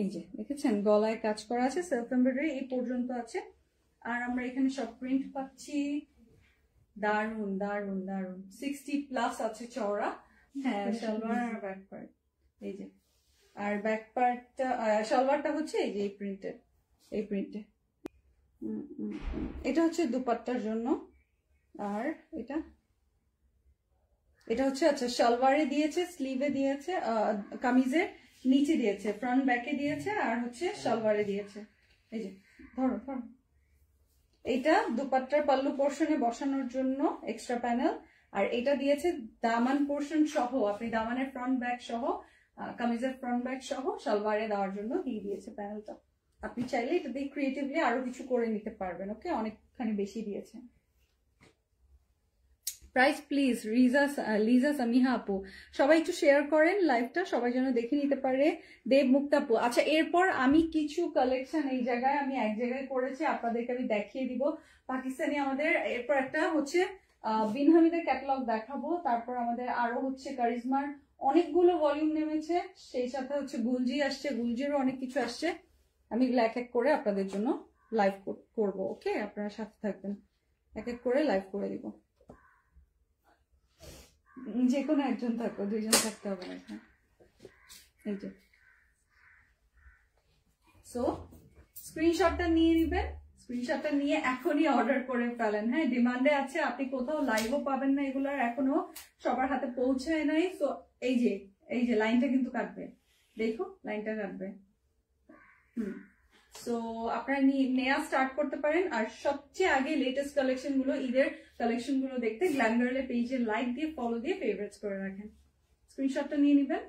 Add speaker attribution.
Speaker 1: এই যে দেখেছেন গলায় কাজ করা আছে, সেলফ এমব্রয়ডারি এই পর্যন্ত আছে। আর আমরা এখানে সব প্রিন্ট পাচ্ছি। দারুন দারুন দারুন, 60+ আছে চওড়া। হ্যাঁ সালোয়ার আর ব্যাক পার্ট এই যে, আর ব্যাক পার্টটা সালোয়ারটা হচ্ছে এই যে এই প্রিন্টে। এটা হচ্ছে দুপাট্টার জন্য। আর এটা হচ্ছে আচ্ছা সালোয়ারে দিয়েছে, স্লিভে দিয়েছে, কামিজের নিচে দিয়েছে, ফ্রন্ট ব্যাকে দিয়েছে, আর হচ্ছে সালোয়ারে দিয়েছে। এই যে ধরো ধরো, এইটা দুপাট্টার পাল্লু পোর্শনে বসানোর জন্য এক্সট্রা প্যানেল। আর এটা দিয়েছে দামান পোর্শন সহ, আপনি দামানের ফ্রন্ট ব্যাক সহ, কামিজের ফ্রন্ট ব্যাক সহ সালোয়ারে দেওয়ার জন্য দিয়ে দিয়েছে প্যানেলটা। আপনি চাইলে এটা দিয়ে ক্রিয়েটিভলি আরো কিছু করে নিতে পারবেন। ওকে, অনেকখানি বেশি দিয়েছে। প্রাইস প্লিজ লিজা সামিহা আপু, সবাই একটু শেয়ার করেন লাইভটা, সবাই যেন দেখে নিতে পারে। দেব মুক্তা আপু, আচ্ছা এরপর আমি কিছু কালেকশন এই জায়গায় আমি এক জায়গায় করেছি, আপনাদেরকে আমি দেখিয়ে দিব পাকিস্তানি আমাদের। এরপর একটা হচ্ছে বিন হামিদের ক্যাটালগ দেখাবো, তারপর আমাদের আরো হচ্ছে কারিজমার অনেকগুলো ভলিউম নেমেছে, সেই সাথে হচ্ছে গুলজি আসছে, গুলজিরও অনেক কিছু আসছে। আমি এগুলো এক এক করে আপনাদের জন্য লাইভ করবো। ওকে, আপনারা সাথে থাকবেন, এক এক করে লাইভ করে দিব। যে কোনো একজন থাকো, দুইজন থাকতে হবে না। এই যে সো স্ক্রিনশটটা নিয়ে নিবেন, স্ক্রিনশটটা নিয়ে এখনই অর্ডার করে ফেলেন। হ্যাঁ, ডিমান্ডে আছে, আপনি কোথাও লাইভও পাবেন না, এগুলোর এখনো সবার হাতে পৌঁছায় নাই। সো এই যে লাইনটা কিন্তু কাটবে, দেখো লাইনটা কাটবে। সো আপনারা নেওয়া স্টার্ট করতে পারেন। আর সবচেয়ে আগে লেটেস্ট কালেকশন গুলো, ঈদের কালেকশন গুলো দেখতে গ্ল্যাম গার্লের পেজে লাইক দিয়ে ফলো দিয়ে ফেভারিটস করে রাখেন। স্ক্রিনশটটা নিয়ে নেবেন।